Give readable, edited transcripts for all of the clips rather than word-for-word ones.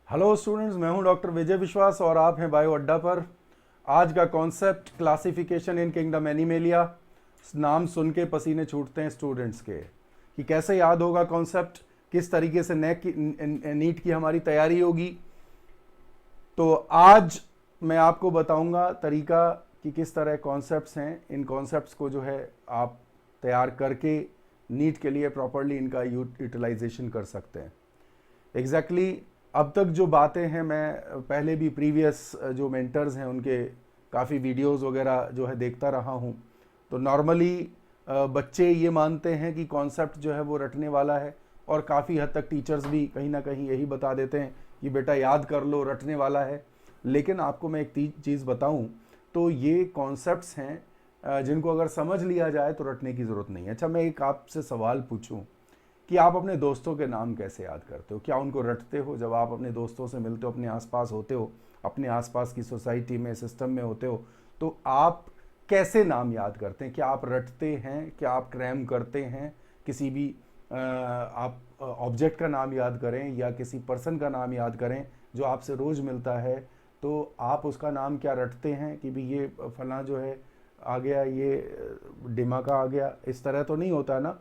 Hello students, मैं हूं doctor विजय विश्वास और आप हैं बायो अड्डा पर। आज का कॉन्सेप्ट क्लासिफिकेशन इन किंगडम एनिमेलिया। नाम सुन के पसीने छूटते हैं स्टूडेंट्स के कि कैसे याद होगा कॉन्सेप्ट, किस तरीके से नीट की हमारी तैयारी होगी। तो आज मैं आपको बताऊंगा तरीका कि किस तरह कॉन्सेप्ट्स हैं। इन कॉन्सेप्ट्स को जो है आप तैयार करके नीट के लिए प्रॉपरली इनका यूटिलाइजेशन कर सकते हैं। एग्जैक्टली अब तक जो बातें हैं, मैं पहले भी प्रीवियस जो मेंटर्स हैं उनके काफ़ी वीडियोस वगैरह जो है देखता रहा हूँ। तो नॉर्मली बच्चे ये मानते हैं कि कॉन्सेप्ट जो है वो रटने वाला है, और काफ़ी हद तक टीचर्स भी कहीं ना कहीं यही बता देते हैं कि बेटा याद कर लो, रटने वाला है। लेकिन आपको मैं एक चीज़ बताऊँ तो ये कॉन्सेप्ट्स हैं जिनको अगर समझ लिया जाए तो रटने की ज़रूरत नहीं है। अच्छा, मैं एक आपसे सवाल पूछूं कि आप अपने दोस्तों के नाम कैसे याद करते हो? क्या उनको रटते हो? जब आप अपने दोस्तों से मिलते हो, अपने आसपास होते हो, अपने आसपास की सोसाइटी में, सिस्टम में होते हो, तो आप कैसे नाम याद करते हैं? क्या आप रटते हैं? क्या आप क्रैम करते हैं? किसी भी आप ऑब्जेक्ट का नाम याद करें या किसी पर्सन का नाम याद करें जो आपसे रोज़ मिलता है, तो आप उसका नाम क्या रटते हैं कि भी ये फला जो है आ गया, ये डिमा का आ गया? इस तरह तो नहीं होता ना।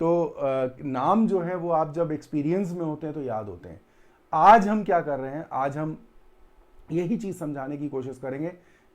तो नाम जो है वो आप जब एक्सपीरियंस में होते हैं तो याद होते हैं। आज हम क्या कर रहे हैं, आज हम यही चीज़ समझाने की कोशिश करेंगे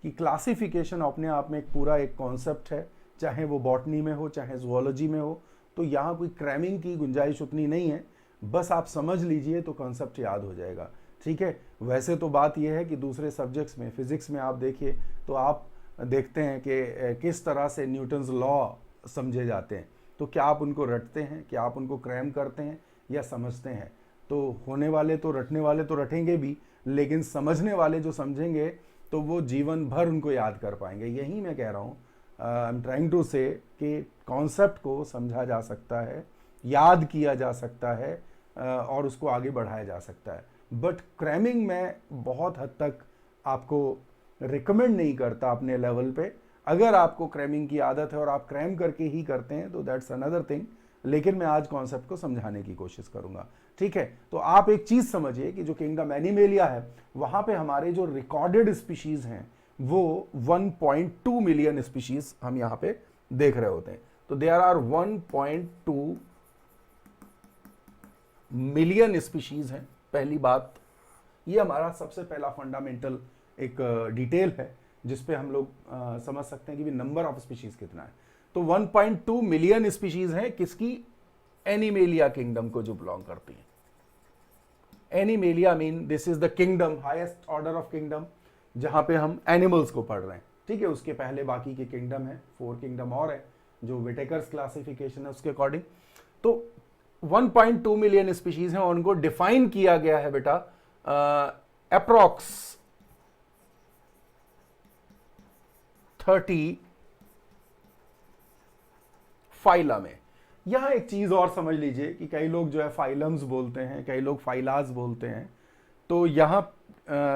कि क्लासिफिकेशन अपने आप में एक पूरा एक कॉन्सेप्ट है, चाहे वो बॉटनी में हो चाहे जूलॉजी में हो। तो यहाँ कोई क्रैमिंग की गुंजाइश उतनी नहीं है, बस आप समझ लीजिए तो कॉन्सेप्ट याद हो जाएगा। ठीक है। वैसे तो बात यह है कि दूसरे सब्जेक्ट्स में, फिजिक्स में आप देखिए तो आप देखते हैं कि किस तरह से न्यूटन्स लॉ समझे जाते हैं। तो क्या आप उनको रटते हैं? क्या आप उनको क्रैम करते हैं या समझते हैं? तो होने वाले तो रटने वाले तो रटेंगे भी, लेकिन समझने वाले जो समझेंगे तो वो जीवन भर उनको याद कर पाएंगे। यही मैं कह रहा हूँ, आई एम ट्राइंग टू से कि कॉन्सेप्ट को समझा जा सकता है, याद किया जा सकता है और उसको आगे बढ़ाया जा सकता है। बट क्रैमिंग मैं बहुत हद तक आपको रिकमेंड नहीं करता अपने लेवल पे। अगर आपको क्रैमिंग की आदत है और आप क्रैम करके ही करते हैं तो दैट्स अनदर थिंग, लेकिन मैं आज कॉन्सेप्ट को समझाने की कोशिश करूंगा। ठीक है। तो आप एक चीज समझिए कि जो किंगडम एनिमेलिया है वहां पे हमारे जो रिकॉर्डेड स्पीशीज हैं वो 1.2 मिलियन स्पीशीज हम यहां पे देख रहे होते हैं। तो देयर आर 1.2 मिलियन स्पीशीज हैं। पहली बात, ये हमारा सबसे पहला फंडामेंटल एक डिटेल है जिस पे हम लोग समझ सकते हैं कि नंबर ऑफ स्पीशीज कितना है। तो 1.2 मिलियन स्पीशीज हैं किसकी? एनिमेलिया किंगडम को जो बिलोंग करती हैं। Animalia mean this is the kingdom, highest order of kingdom, जहां पे हम एनिमल्स को पढ़ रहे हैं। ठीक है। उसके पहले बाकी के किंगडम है, 4 किंगडम और है जो विटेकर्स क्लासिफिकेशन है उसके अकॉर्डिंग। तो 1.2 मिलियन स्पीशीज हैं और उनको डिफाइन किया गया है बेटा अप्रॉक्स 30 फाइला में। यहां एक चीज और समझ लीजिए कि कई लोग जो है फाइलम्स बोलते हैं, कई लोग फाइलाज बोलते हैं। तो यहां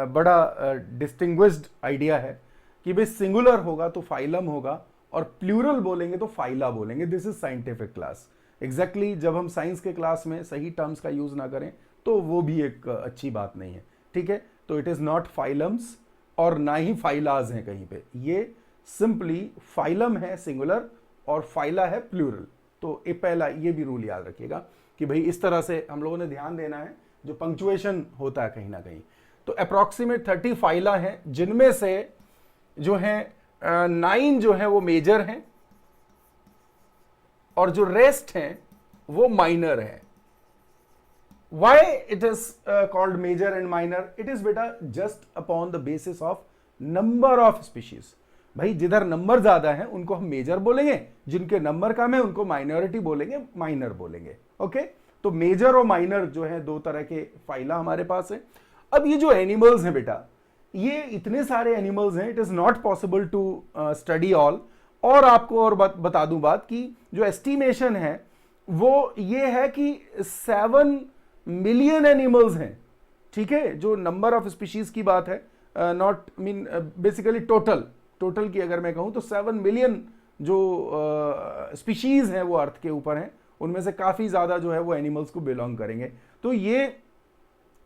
बड़ा डिस्टिंग्विश्ड आइडिया है कि भाई सिंगुलर होगा तो फाइलम होगा और प्लूरल बोलेंगे तो फाइला बोलेंगे। This is scientific class. Exactly जब हम साइंस के क्लास में सही टर्म्स का यूज ना करें तो वो भी एक अच्छी बात नहीं है। ठीक है। तो इट इज नॉट फाइलम्स और ना ही फाइलाज हैं कहीं पे। ये सिंपली फाइलम है सिंगुलर और फाइला है प्लूरल। तो ये पहला, ये भी रूल याद रखिएगा कि भाई इस तरह से हम लोगों ने ध्यान देना है जो पंक्चुएशन होता है कहीं ना कहीं। तो अप्रॉक्सीमेट 30 फाइला हैं जिनमें से जो है 9 जो है वो मेजर हैं और जो रेस्ट हैं वो माइनर हैं। Why it is called major and minor? It is बेटा just upon the basis of number of species। भाई जिधर नंबर ज्यादा है उनको हम मेजर बोलेंगे, जिनके नंबर कम है उनको माइनॉरिटी बोलेंगे, माइनर बोलेंगे। ओके। तो मेजर और माइनर जो है दो तरह के फाइला हमारे पास है। अब ये जो एनिमल्स हैं बेटा, ये इतने सारे एनिमल्स हैं, it is not possible to study all. और आपको और बता दूं बात कि जो एस्टिमेशन है वो ये है कि 7 मिलियन एनिमल्स हैं। ठीक है। जो नंबर ऑफ स्पीशीज की बात है, नॉट मीन बेसिकली टोटल की अगर मैं कहूं तो 7 मिलियन जो स्पीशीज हैं वो अर्थ के ऊपर हैं, उनमें से काफी ज्यादा जो है वो एनिमल्स को बिलोंग करेंगे। तो ये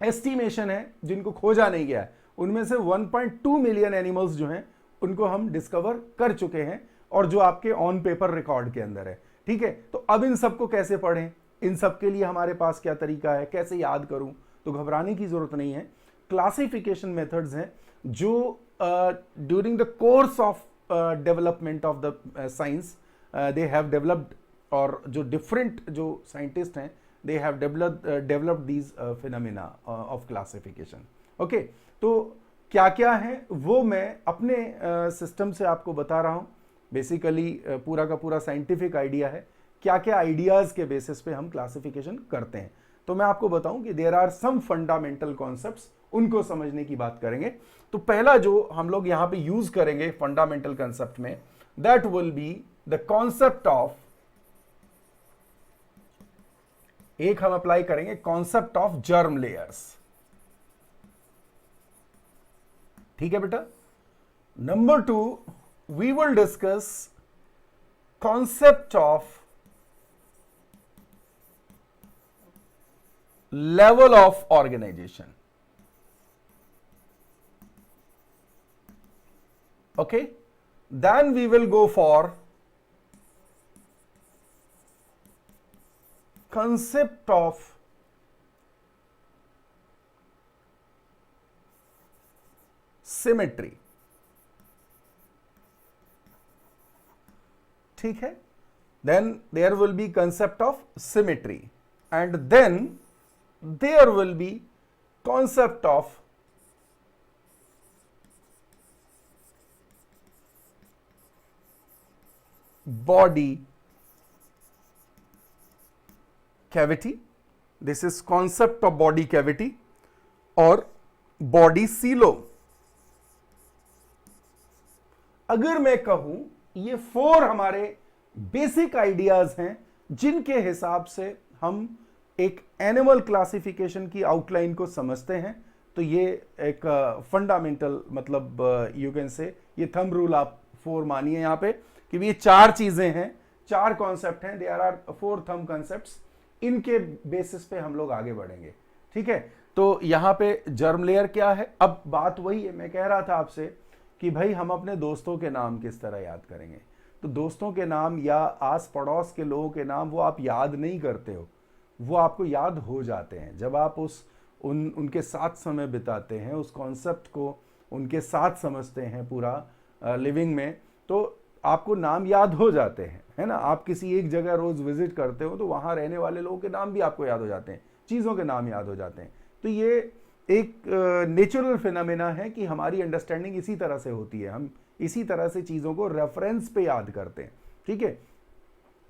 एस्टिमेशन है, जिनको खोजा नहीं गया है, उनमें से 1.2 मिलियन एनिमल्स जो हैं उनको हम डिस्कवर कर चुके हैं और जो आपके ऑन पेपर रिकॉर्ड के अंदर है। ठीक है, तो अब इन सबको कैसे पढ़ें, इन सब के लिए हमारे पास क्या तरीका है, कैसे याद करूं? तो घबराने की जरूरत नहीं है। क्लासिफिकेशन मेथड्स हैं जो during the course of development of the science they have developed, और जो डिफरेंट जो साइंटिस्ट हैं they have developed these phenomena of classification. Okay, तो क्या क्या है वो मैं अपने सिस्टम से आपको बता रहा हूं। बेसिकली पूरा का पूरा साइंटिफिक आइडिया है, क्या क्या आइडियाज के बेसिस पे हम क्लासिफिकेशन करते हैं। तो मैं आपको बताऊं कि there are some fundamental concepts, उनको समझने की बात करेंगे। तो पहला जो हम लोग यहां पे यूज करेंगे फंडामेंटल कंसेप्ट में, that will be the concept of, एक हम अप्लाई करेंगे कॉन्सेप्ट ऑफ जर्म लेयर्स। ठीक है बेटा। Number 2 we will discuss concept of level of organization. Okay, then we will go for concept of symmetry. ठीक है, then there will be concept of symmetry, and then there will be concept of body cavity. This is concept of body cavity और body coelom. अगर मैं कहूं ये 4 हमारे basic ideas हैं जिनके हिसाब से हम एक एनिमल क्लासिफिकेशन की आउटलाइन को समझते हैं। तो ये एक फंडामेंटल मतलब यू कैन से ये थंब रूल आप 4 मानिए यहाँ पे कि ये 4 चीजें हैं, 4 कॉन्सेप्ट हैं, देयर आर 4 थंब कॉन्सेप्ट्स, इनके बेसिस पे हम लोग आगे बढ़ेंगे। ठीक है, तो यहाँ पे जर्म लेयर क्या है। अब बात वही है, मैं कह रहा था आपसे कि भाई हम अपने दोस्तों के नाम किस तरह याद करेंगे। तो दोस्तों के नाम या आस पड़ोस के लोगों के नाम वो आप याद नहीं करते हो, वो आपको याद हो जाते हैं जब आप उनके साथ समय बिताते हैं, उस कॉन्सेप्ट को उनके साथ समझते हैं पूरा लिविंग में, तो आपको नाम याद हो जाते हैं, है ना। आप किसी एक जगह रोज विजिट करते हो तो वहाँ रहने वाले लोगों के नाम भी आपको याद हो जाते हैं, चीज़ों के नाम याद हो जाते हैं। तो ये एक नेचुरल फिनोमेना है कि हमारी अंडरस्टैंडिंग इसी तरह से होती है, हम इसी तरह से चीज़ों को रेफरेंस पे याद करते हैं। ठीक है,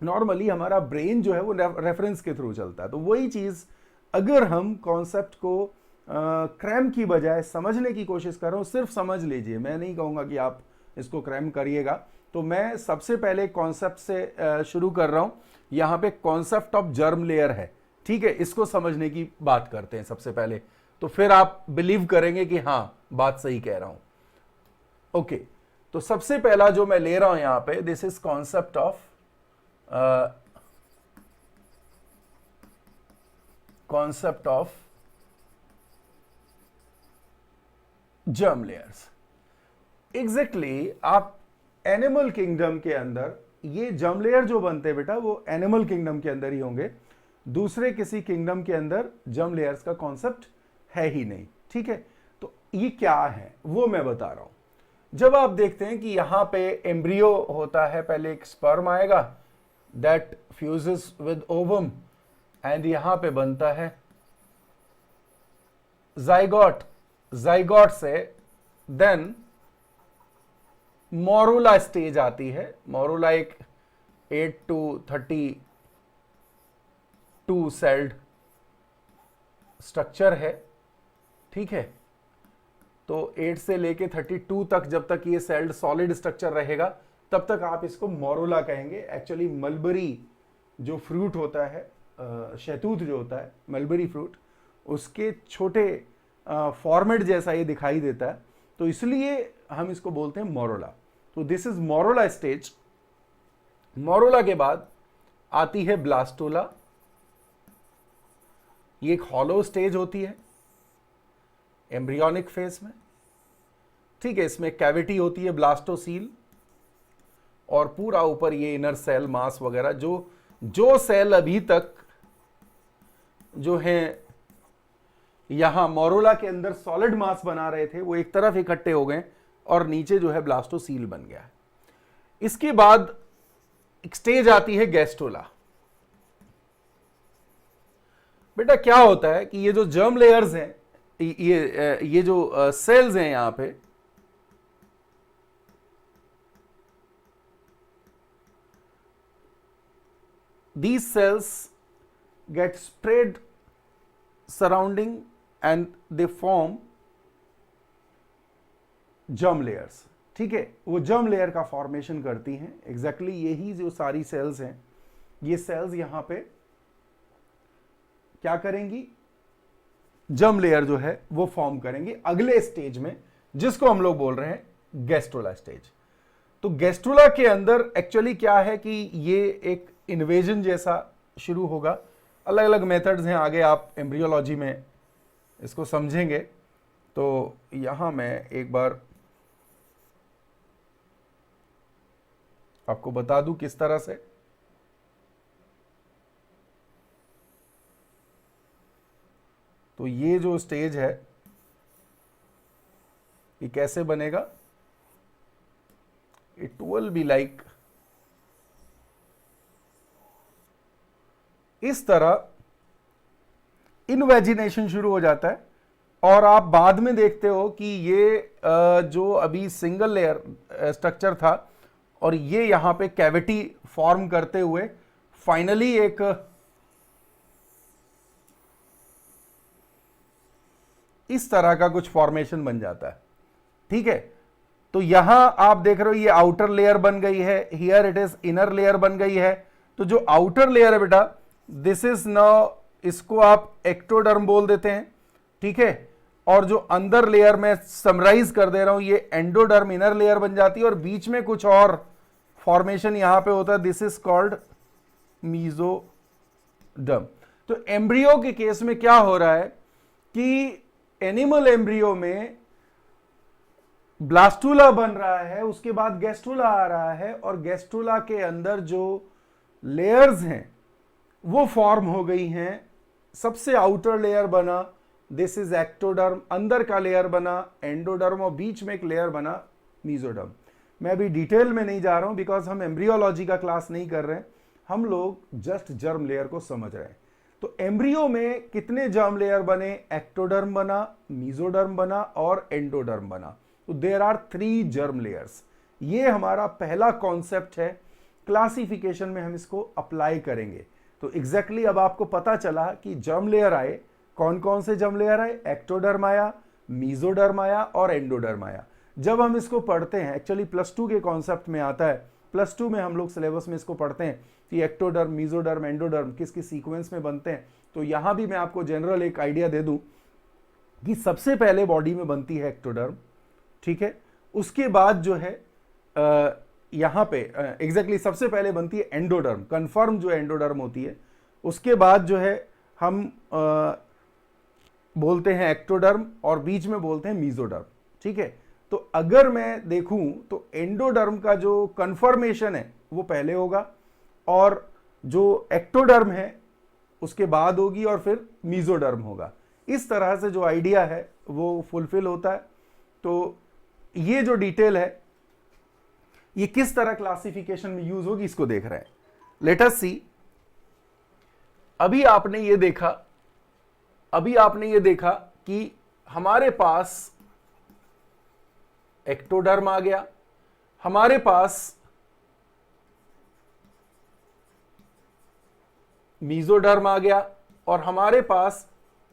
नॉर्मली हमारा ब्रेन जो है वो रेफरेंस के थ्रू चलता है। तो वही चीज़ अगर हम कॉन्सेप्ट को क्रैम की बजाय समझने की कोशिश कर रहे हो, सिर्फ समझ लीजिए, मैं नहीं कहूँगा कि आप इसको क्रैम करिएगा। तो मैं सबसे पहले कॉन्सेप्ट से शुरू कर रहा हूँ। यहाँ पे कॉन्सेप्ट ऑफ जर्म लेयर है, ठीक है, इसको समझने की बात करते हैं सबसे पहले, तो फिर आप बिलीव करेंगे कि हाँ बात सही कह रहा हूँ। ओके, तो सबसे पहला जो मैं ले रहा हूँ यहाँ पे, this is concept of concept of germ layers। Exactly आप एनिमल किंगडम के अंदर ये जर्म लेयर जो बनते हैं बेटा वो एनिमल किंगडम के अंदर ही होंगे, दूसरे किसी किंगडम के अंदर जर्म लेयर्स का कॉन्सेप्ट है ही नहीं। ठीक है, तो ये क्या है वो मैं बता रहा हूं। जब आप देखते हैं कि यहां पे एम्ब्रियो होता है, पहले एक स्पर्म आएगा that fuses with ovum and यहां पे बनता है जाइगोट, जाइगोट से देन मोरुला स्टेज आती है। मोरुला एक 8 to 32 सेल्ड स्ट्रक्चर है। ठीक है, तो 8 से लेके 32 तक जब तक ये सेल्ड सॉलिड स्ट्रक्चर रहेगा तब तक आप इसको मोरुला कहेंगे। एक्चुअली मलबरी जो फ्रूट होता है, शहतूत जो होता है मलबरी फ्रूट, उसके छोटे फॉर्मेट जैसा ये दिखाई देता है, तो इसलिए हम इसको बोलते हैं मोरुला। तो this is morula stage. Morula के बाद आती है ब्लास्टोला, ये एक हॉलो स्टेज होती है। एम्ब्रियोनिक फेज में, ठीक है। इसमें कैविटी होती है ब्लास्टोसील, और पूरा ऊपर ये इनर सेल मास वगैरह, जो सेल अभी तक जो है यहां मोरोला के अंदर सॉलिड मास बना रहे थे, वो एक तरफ इकट्ठे हो गए और नीचे जो है ब्लास्टोसील बन गया है। इसके बाद एक स्टेज आती है गैस्ट्रोला। बेटा क्या होता है कि ये जो जर्म लेयर्स हैं, ये जो सेल्स हैं यहां पे, these cells get spread surrounding and they form germ layers, ठीक है। वो जर्म लेयर का फॉर्मेशन करती हैं। एग्जैक्टली यही जो सारी सेल्स हैं, ये सेल्स यहां पे क्या करेंगी, जर्म लेयर जो है वो फॉर्म करेंगे अगले स्टेज में, जिसको हम लोग बोल रहे हैं गैस्ट्रोला स्टेज। तो गैस्ट्रोला के अंदर एक्चुअली क्या है कि ये एक इन्वेजन जैसा शुरू होगा। अलग अलग मेथड्स हैं, आगे आप एम्ब्रियोलॉजी में इसको समझेंगे। तो यहां मैं एक बार आपको बता दूं किस तरह से। तो ये जो स्टेज है ये कैसे बनेगा, इट विल बी लाइक इस तरह इनवेजिनेशन शुरू हो जाता है। और आप बाद में देखते हो कि ये जो अभी सिंगल लेयर स्ट्रक्चर था और ये यहां पे कैविटी फॉर्म करते हुए फाइनली एक इस तरह का कुछ फॉर्मेशन बन जाता है, ठीक है। तो यहां आप देख रहे हो ये आउटर लेयर बन गई है, here it is inner layer बन गई है। तो जो आउटर लेयर है बेटा, दिस इज नाउ, इसको आप एक्टोडर्म बोल देते हैं, ठीक है। और जो अंदर लेयर में समराइज कर दे रहा हूं, ये एंडोडर्म इनर लेयर बन जाती है और बीच में कुछ और फॉर्मेशन यहां पे होता है, दिस इज कॉल्ड मीजोडर्म। तो एम्ब्रियो के केस में क्या हो रहा है कि एनिमल एम्ब्रियो में ब्लास्टुला बन रहा है, उसके बाद गैस्ट्रुला आ रहा है, और गैस्ट्रुला के अंदर जो लेयर्स हैं वो फॉर्म हो गई हैं। सबसे आउटर लेयर बना, दिस इज एक्टोडर्म, अंदर का लेयर बना एंडोडर्म, और बीच में एक लेयर बना मीजोडर्म। मैं अभी डिटेल में नहीं जा रहा हूं बिकॉज हम एम्ब्रियोलॉजी का क्लास नहीं कर रहे हैं, हम लोग जस्ट जर्म लेयर को समझ रहे हैं। तो एम्ब्रियो में कितने जर्म लेयर बने, एक्टोडर्म बना, मीजोडर्म बना और एंडोडर्म बना। तो देयर आर 3 जर्म लेयर्स। ये हमारा पहला कॉन्सेप्ट है, क्लासिफिकेशन में हम इसको अप्लाई करेंगे। तो एग्जैक्टली अब आपको पता चला कि जर्म लेयर आए, कौन कौन से जर्म लेयर आए, एक्टोडर्म आया, मीजोडर्म आया और एंडोडर्म आया। जब हम इसको पढ़ते हैं, एक्चुअली +2 के कॉन्सेप्ट में आता है, +2 में हम लोग सिलेबस में इसको पढ़ते हैं कि एक्टोडर्म, मीजोडर्म, एंडोडर्म किस किस सीक्वेंस में बनते हैं। तो यहां भी मैं आपको जनरल एक आइडिया दे दूं कि सबसे पहले बॉडी में बनती है एक्टोडर्म, ठीक है। उसके बाद जो है यहां पे एग्जैक्टली सबसे पहले बनती है एंडोडर्म, कंफर्म जो एंडोडर्म होती है। उसके बाद जो है हम बोलते हैं एक्टोडर्म और बीच में बोलते हैं मीजोडर्म, ठीक है। तो अगर मैं देखूं तो एंडोडर्म का जो कंफर्मेशन है वो पहले होगा और जो एक्टोडर्म है उसके बाद होगी और फिर मीजोडर्म होगा। इस तरह से जो आइडिया है वो फुलफिल होता है। तो ये जो डिटेल है ये किस तरह क्लासिफिकेशन में यूज होगी इसको देख रहे हैं। लेट अस सी। अभी आपने ये देखा कि हमारे पास एक्टोडर्म आ गया, हमारे पास मीजोडर्म आ गया और हमारे पास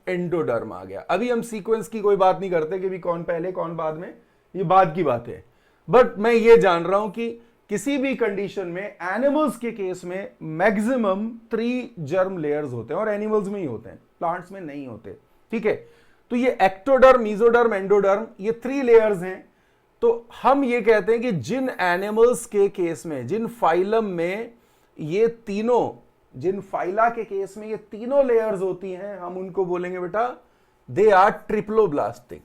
एंडोडर्म आ गया। अभी हम सीक्वेंस की कोई बात नहीं करते कि भी कौन पहले कौन बाद में, ये बाद की बात है। बट मैं ये जान रहा हूं कि किसी भी कंडीशन में एनिमल्स के केस में मैक्सिमम 3 जर्म लेयर्स होते हैं और एनिमल्स में ही होते हैं, प्लांट्स में नहीं होते, ठीक है। तो ये एक्टोडर्म, मीजोडर्म, एंडोडर्म, ये 3 लेयर्स हैं। तो हम ये कहते हैं कि जिन एनिमल्स के केस में, जिन फाइलम में ये तीनों, जिन फाइला के केस में ये तीनों लेयर्स होती हैं, हम उनको बोलेंगे बेटा दे आर ट्रिप्लोब्लास्टिक।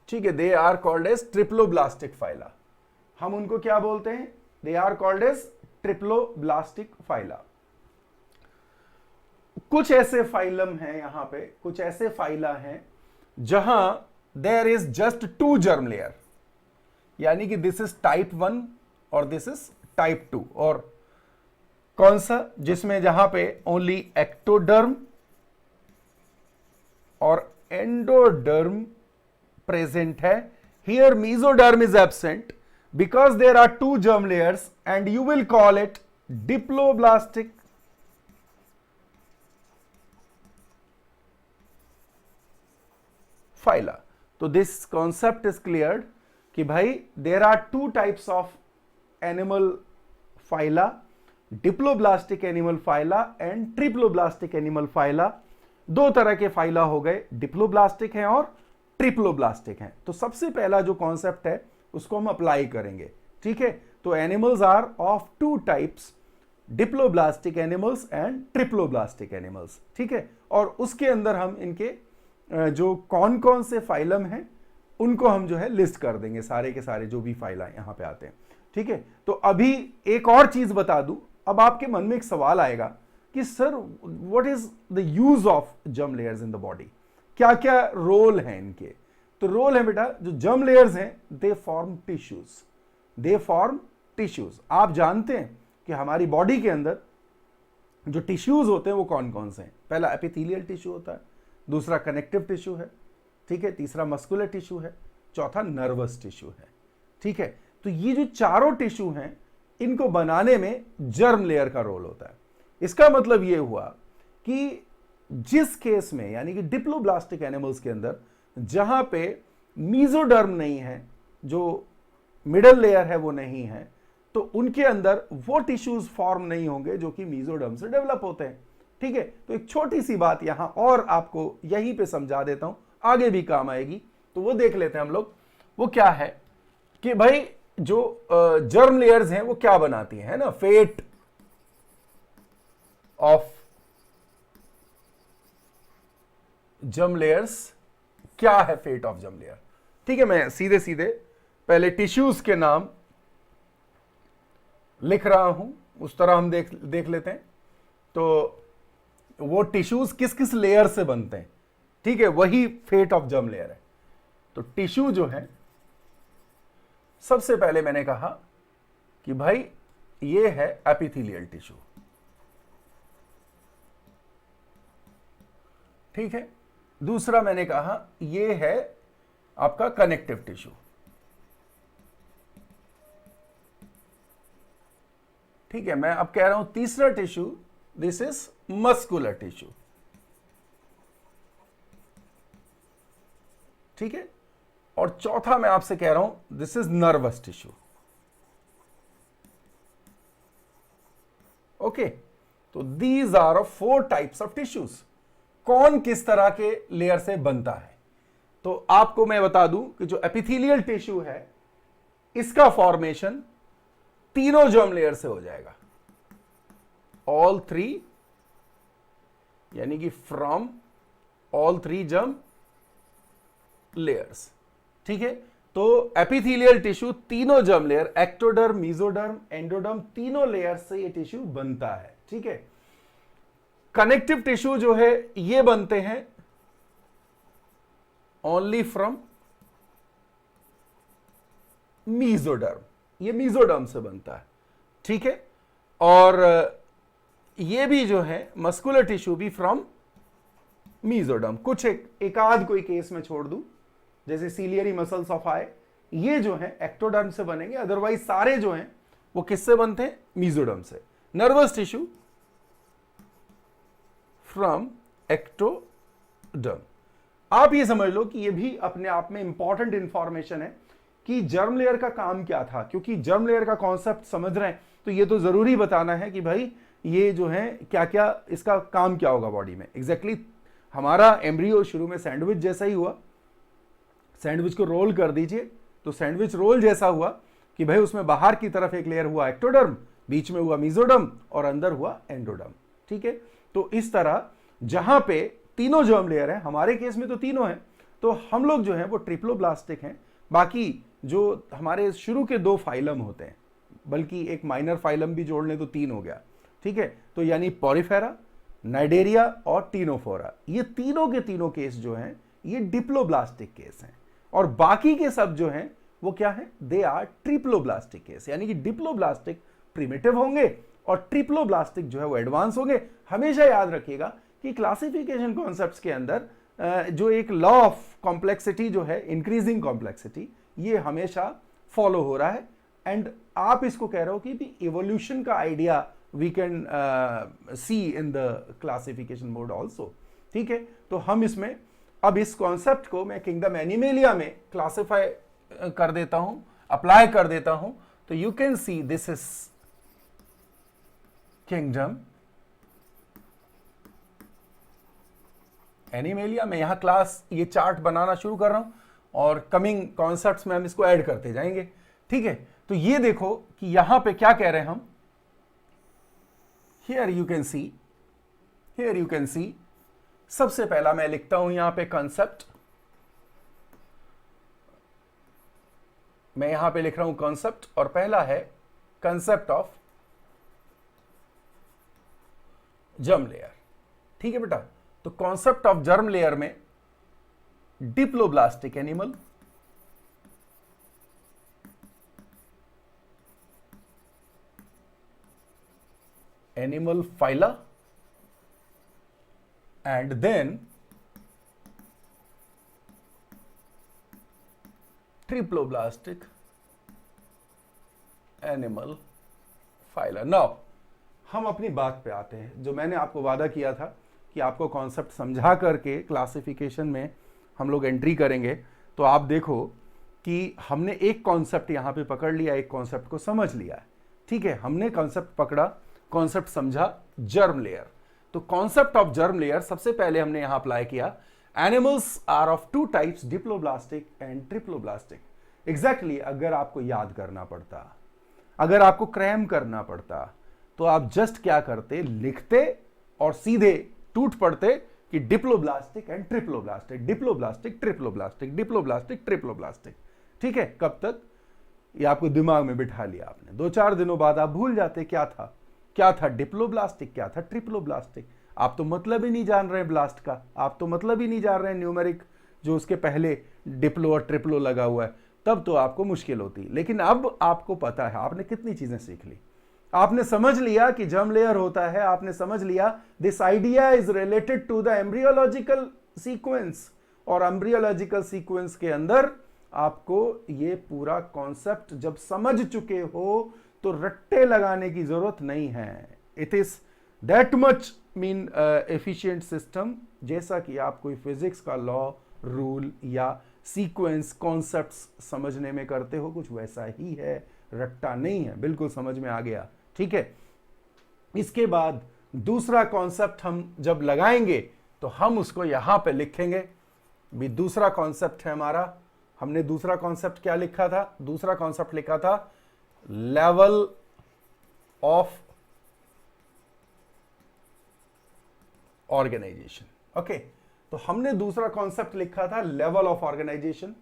ठीक है, they are called as triploblastic phyla. हम उनको क्या बोलते हैं? They are called as triploblastic phyla. कुछ ऐसे फाइलम हैं यहां पे, कुछ ऐसे फाइला हैं जहां there is just 2 germ layer, यानी कि दिस इज टाइप 1 और दिस इज टाइप 2। और कौन सा? जिसमें जहां पे ओनली एक्टोडर्म और एंडोडर्म प्रेजेंट है। Here mesoderm is absent because there are 2 germ layers and you will call it diploblastic phyla। तो this concept is cleared कि भाई there are 2 types of animal phyla, diploblastic animal phyla and triploblastic animal phyla। 2 तरह के phyla हो गए, diploblastic हैं और triploblastic हैं। तो सबसे पहला जो कॉन्सेप्ट है उसको हम अप्लाई करेंगे। ठीक है, तो animals are of 2 types, diploblastic animals and triploblastic animals. ठीक है, और उसके अंदर हम इनके जो कौन कौन से फाइलम हैं उनको हम जो है लिस्ट कर देंगे, सारे के सारे जो भी फाइला यहां पे आते हैं। ठीक है, तो अभी एक और चीज बता दूं। अब आपके मन में एक सवाल आएगा कि sir what is the use of germ layers in the body, क्या क्या रोल है इनके? तो रोल है बेटा, जो जर्म लेयर्स हैं they form tissues, they form tissues. आप जानते हैं कि हमारी बॉडी के अंदर जो टिश्यूज होते हैं वो कौन कौन से हैं? पहला एपिथेलियल टिश्यू होता है, दूसरा कनेक्टिव टिश्यू है, ठीक है, तीसरा मस्कुलर टिश्यू है, चौथा नर्वस टिश्यू है। ठीक है, तो ये जो चारों टिश्यू हैं इनको बनाने में जर्म लेयर का रोल होता है। इसका मतलब ये हुआ कि जिस केस में, यानी कि डिप्लोब्लास्टिक एनिमल्स के अंदर जहां पे मीजोडर्म नहीं है, जो मिडल लेयर है वो नहीं है, तो उनके अंदर वो टिश्यूज फॉर्म नहीं होंगे जो कि मीजोडर्म से डेवलप होते हैं। ठीक है, तो एक छोटी सी बात यहां और आपको यहीं पे समझा देता हूं, आगे भी काम आएगी। तो वो देख लेते हैं हम लोग। वो क्या है कि भाई जो जर्म लेयर्स हैं वो क्या बनाती है ना, फेट ऑफ जर्म लेयर्स। क्या है फेट ऑफ जर्म लेयर? ठीक है, मैं सीधे सीधे पहले टिश्यूज के नाम लिख रहा हूं, उस तरह हम देख लेते हैं। तो वो टिश्यूज किस किस लेयर से बनते हैं, ठीक है, वही फेट ऑफ जर्म लेयर है। तो टिश्यू जो है, सबसे पहले मैंने कहा कि भाई ये है एपिथेलियल टिश्यू। ठीक है, दूसरा मैंने कहा ये है आपका कनेक्टिव टिश्यू। ठीक है, मैं अब कह रहा हूं तीसरा tissue, this is muscular tissue. ठीक है, और चौथा मैं आपसे कह रहा हूं this is nervous tissue. Okay, तो these are 4 types of tissues. कौन किस तरह के लेयर से बनता है? तो आपको मैं बता दूं कि जो एपिथेलियल टिश्यू है इसका फॉर्मेशन तीनों जर्म लेयर से हो जाएगा, ऑल 3, यानी कि फ्रॉम ऑल 3 जर्म लेयर्स। ठीक है, तो एपिथेलियल टिश्यू तीनों germ layer, ectoderm, mesoderm, endoderm, तीनों लेयर से ये टिश्यू बनता है। ठीक है, कनेक्टिव टिश्यू जो है ये बनते हैं ओनली फ्रॉम मेसोडर्म, ये मेसोडर्म से बनता है। ठीक है, और ये भी जो है मस्कुलर टिश्यू भी फ्रॉम मेसोडर्म। कुछ एक आध कोई केस में छोड़ दूं, जैसे सीलियरी मसल्स ऑफ आई, ये जो है एक्टोडर्म से बनेंगे, अदरवाइज सारे जो हैं वो किससे बनते हैं? मेसोडर्म से। Nervous tissue from ectoderm. आप ये समझ लो कि ये भी अपने आप में इंपॉर्टेंट इंफॉर्मेशन है कि जर्म लेयर का काम क्या था। क्योंकि जर्म लेयर का कॉन्सेप्ट समझ रहे हैं तो ये तो जरूरी बताना है कि भाई ये जो है क्या क्या, इसका काम क्या होगा बॉडी में। एग्जैक्टली हमारा एम्ब्रियो शुरू में सैंडविच जैसा ही हुआ, सैंडविच को रोल कर दीजिए तो सैंडविच रोल जैसा हुआ कि भाई उसमें बाहर की तरफ एक लेयर हुआ एक्टोडर्म बीच में हुआ मेसोडर्म और अंदर हुआ एंडोडर्म। ठीक है, तो इस तरह जहां पे तीनों जर्म लेयर है, हमारे केस में तो तीनों हैं, तो हम लोग जो है वो ट्रिप्लोब्लास्टिक हैं। बाकी जो हमारे शुरू के 2 फाइलम होते हैं, बल्कि एक माइनर फाइलम भी जोड़ लें तो 3 हो गया। ठीक है, तो यानी पॉरीफेरा, नाइडेरिया और टीनोफोरा, ये तीनों के तीनों केस जो हैं ये डिप्लोब्लास्टिक केस हैं। और बाकी के सब जो हैं वो क्या है, दे आर ट्रिप्लोब्लास्टिक केस, यानी कि डिप्लोब्लास्टिक प्रिमिटिव होंगे और ट्रिप्लोब्लास्टिक जो है वो एडवांस होंगे। हमेशा याद रखिएगा कि क्लासिफिकेशन कॉन्सेप्ट्स के अंदर जो एक लॉ ऑफ कॉम्प्लेक्सिटी जो है, इंक्रीजिंग कॉम्प्लेक्सिटी, ये हमेशा फॉलो हो रहा है। एंड आप इसको कह रहे हो कि इवोल्यूशन का idea we can see in the classification mode also. ठीक है, तो हम इसमें अब इस कॉन्सेप्ट को मैं किंगडम एनिमेलिया में क्लासिफाई कर देता हूं, अप्लाई कर देता हूं। तो you can see this is kingdom animalia. मैं यहां क्लास ये चार्ट बनाना शुरू कर रहा हूं और कमिंग कॉन्सेप्ट्स में हम इसको ऐड करते जाएंगे। ठीक है, तो ये देखो कि यहां पे क्या कह रहे हैं हम। हियर यू कैन सी सबसे पहला मैं लिखता हूं यहां पे कंसेप्ट, मैं यहां पे लिख रहा हूं कंसेप्ट, और पहला है कंसेप्ट ऑफ जर्म लेयर। ठीक है बेटा, तो कॉन्सेप्ट ऑफ जर्म लेयर में diploblastic animal, animal phyla, and then triploblastic animal phyla। Now हम अपनी बात पे आते हैं, जो मैंने आपको वादा किया था कि आपको कॉन्सेप्ट समझा करके क्लासिफिकेशन में हम लोग एंट्री करेंगे। तो आप देखो कि हमने एक कॉन्सेप्ट यहां पे पकड़ लिया, एक कॉन्सेप्ट को समझ लिया। ठीक है, हमने कॉन्सेप्ट पकड़ा, कॉन्सेप्ट समझा, जर्म लेयर। तो कॉन्सेप्ट ऑफ जर्म लेयर सबसे पहले हमने यहां अप्लाई किया। Animals are of 2 types, diploblastic and triploblastic. Exactly अगर आपको याद करना पड़ता, अगर आपको क्रैम करना पड़ता, तो आप जस्ट क्या करते, लिखते और सीधे टूट पड़ते कि diploblastic and triploblastic, diploblastic triploblastic, diploblastic triploblastic. ठीक है, कब तक ये आपको दिमाग में बिठा लिया आपने, 2-4 दिनों बाद आप भूल जाते क्या था डिप्लोब्लास्टिक, क्या था ट्रिप्लोब्लास्टिक। आप तो मतलब ही नहीं जान रहे ब्लास्ट का, आप तो मतलब ही नहीं जान रहे न्यूमेरिक जो उसके पहले डिप्लो और ट्रिप्लो लगा हुआ है, तब तो आपको मुश्किल होती। लेकिन अब आपको पता है, आपने कितनी चीजें सीख ली। आपने समझ लिया कि जर्म लेयर होता है, आपने समझ लिया this idea is related to the embryological sequence, और एम्ब्रियोलॉजिकल सीक्वेंस के अंदर आपको ये पूरा कॉन्सेप्ट जब समझ चुके हो तो रट्टे लगाने की जरूरत नहीं है। It is that much mean efficient system, जैसा कि आप कोई फिजिक्स का लॉ, रूल या सीक्वेंस कॉन्सेप्ट्स समझने में करते हो, कुछ वैसा ही है, रट्टा नहीं है। बिल्कुल समझ में आ गया। ठीक है, इसके बाद दूसरा कॉन्सेप्ट हम जब लगाएंगे तो हम उसको यहां पे लिखेंगे। भी दूसरा कॉन्सेप्ट है हमारा, हमने दूसरा कॉन्सेप्ट क्या लिखा था, दूसरा कॉन्सेप्ट लिखा था लेवल ऑफ ऑर्गेनाइजेशन। ओके, तो हमने दूसरा कॉन्सेप्ट लिखा था लेवल ऑफ ऑर्गेनाइजेशन।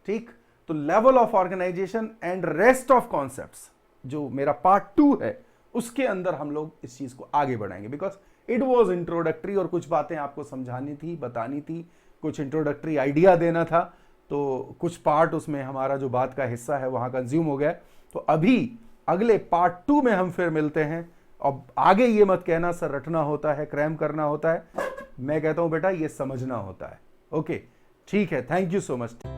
ठीक, तो level of organization and rest of concepts, जो मेरा पार्ट 2 है, उसके अंदर हम लोग इस चीज को आगे बढ़ाएंगे। बिकॉज इट वॉज इंट्रोडक्टरी, और कुछ बातें आपको समझानी थी, बतानी थी, कुछ इंट्रोडक्टरी आइडिया देना था, तो कुछ पार्ट उसमें हमारा जो बात का हिस्सा है वहां कंज्यूम हो गया। तो अभी अगले पार्ट 2 में हम फिर मिलते हैं। अब आगे ये मत कहना सर रटना होता है, क्रैम करना होता है, मैं कहता हूं बेटा ये समझना होता है। ओके, ठीक है, थैंक यू सो मच।